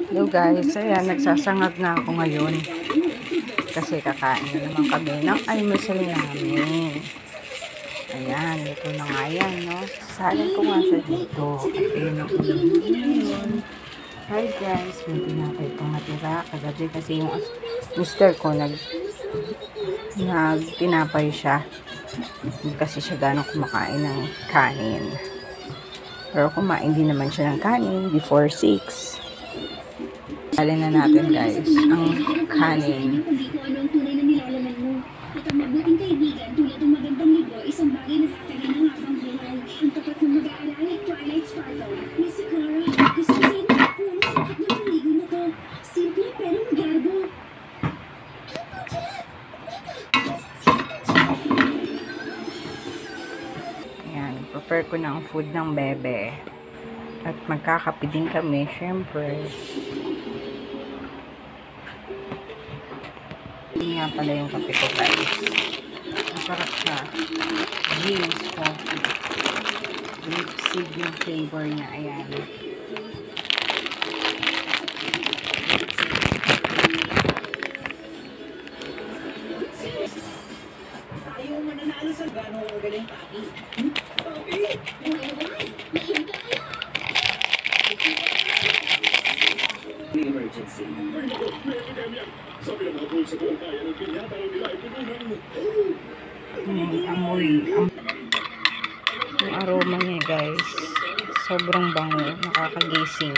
Hello guys, ayan, nagsasangag na ako ngayon kasi kakain na naman kami ng almusal namin. Ayan, ito na nga yan, no? Salin ko nga siya dito. At ayun ang ulam ngayon. Hi guys, may tinapay pang natira kagabi kasi yung mister ko nagtinapay siya. Hindi kasi siya gano'ng kumakain ng kanin. Pero kumain din naman siya ng kanin before 6. Alin na natin guys, ang kanin. Ayan, prepare ko na ang food ng bebe. At magkakape din kami, syempre. Hindi nga pala yung kape ko guys. Masarap siya. Beans coffee. Lipstick yung flavor niya. Ayan. Ayaw mananalo sa gano'ng magaling papi. Emergency. Amoy. Yung aroma niya guys, sobrang bango, nakakagising.